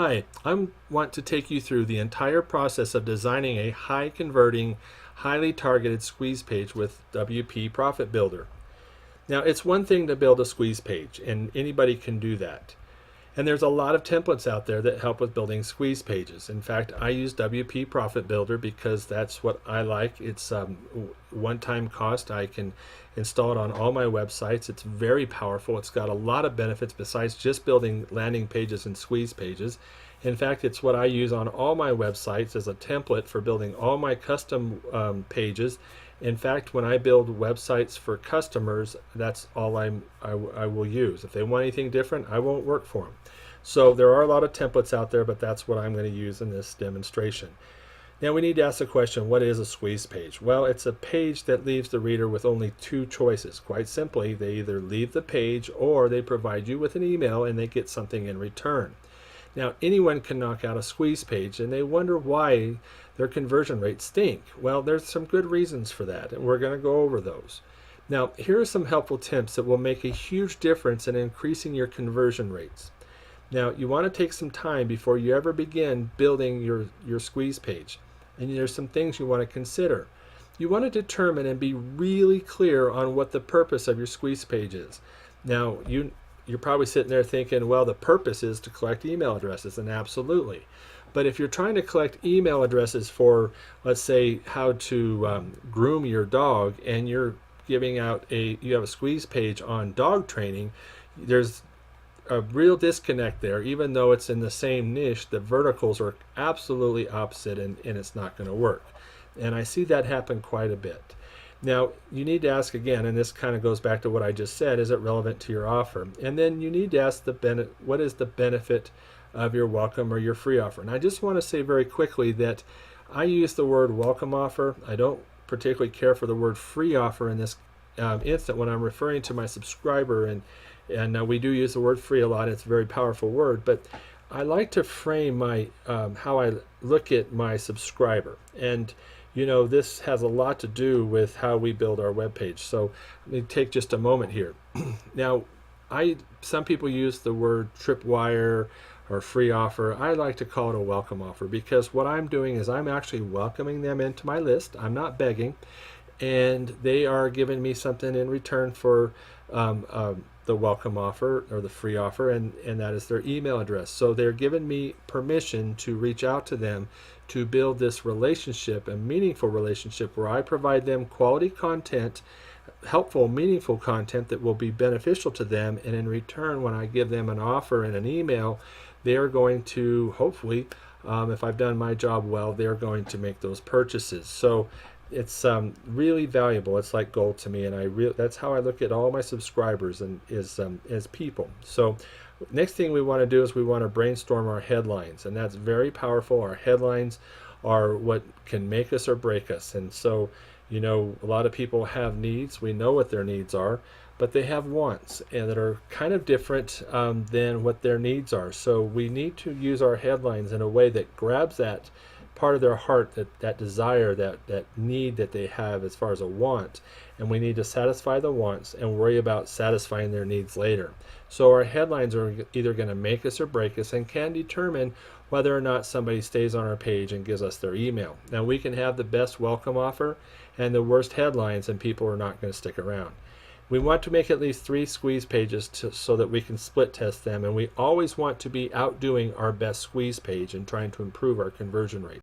Hi, I want to take you through the entire process of designing a high converting, highly targeted squeeze page with WP Profit Builder. Now, it's one thing to build a squeeze page, and anybody can do that. And there's a lot of templates out there that help with building squeeze pages. In fact, I use WP Profit Builder because that's what I like. It's one-time cost. I can install it on all my websites. It's very powerful. It's got a lot of benefits besides just building landing pages and squeeze pages. In fact, it's what I use on all my websites as a template for building all my custom pages. In fact, when I build websites for customers, that's all I will use. If they want anything different, I won't work for them. So there are a lot of templates out there, but that's what I'm going to use in this demonstration. Now we need to ask the question, what is a squeeze page? Well, it's a page that leaves the reader with only two choices. Quite simply, they either leave the page or they provide you with an email and they get something in return. Now, anyone can knock out a squeeze page, and they wonder why their conversion rates stink. Well, there's some good reasons for that, and we're going to go over those. Now, here are some helpful tips that will make a huge difference in increasing your conversion rates. Now, you want to take some time before you ever begin building your squeeze page, and there's some things you want to consider. You want to determine and be really clear on what the purpose of your squeeze page is. Now, you're probably sitting there thinking, well, the purpose is to collect email addresses, and absolutely. But if you're trying to collect email addresses for, let's say, how to groom your dog, and you're giving out you have a squeeze page on dog training, there's a real disconnect there. Even though it's in the same niche, the verticals are absolutely opposite, and it's not going to work. And I see that happen quite a bit. Now, you need to ask again, and this kind of goes back to what I just said, is it relevant to your offer? And then you need to ask what is the benefit of your welcome or your free offer? And I just want to say very quickly that I use the word welcome offer. I don't particularly care for the word free offer in this instant when I'm referring to my subscriber, and we do use the word free a lot. It's a very powerful word, but I like to frame my how I look at my subscriber. And you know, this has a lot to do with how we build our web page. So let me take just a moment here. Now, some people use the word tripwire or free offer. I like to call it a welcome offer, because what I'm doing is I'm actually welcoming them into my list. I'm not begging, and they are giving me something in return for the welcome offer or the free offer, and that is their email address. So they're giving me permission to reach out to them to build this relationship, a meaningful relationship, where I provide them quality content, helpful, meaningful content that will be beneficial to them, and in return, when I give them an offer and an email, they are going to, hopefully, if I've done my job well, they're going to make those purchases. So it's really valuable. It's like gold to me, and that's how I look at all my subscribers and as people. So next thing we want to do is we want to brainstorm our headlines, and that's very powerful. Our headlines are what can make us or break us. And so, you know, a lot of people have needs. We know what their needs are, but they have wants, and that are kind of different than what their needs are. So we need to use our headlines in a way that grabs that part of their heart, that desire, that need that they have as far as a want, and we need to satisfy the wants and worry about satisfying their needs later. So our headlines are either going to make us or break us, and can determine whether or not somebody stays on our page and gives us their email. Now, we can have the best welcome offer and the worst headlines, and people are not going to stick around. We want to make at least 3 squeeze pages so that we can split test them, and we always want to be outdoing our best squeeze page and trying to improve our conversion rate.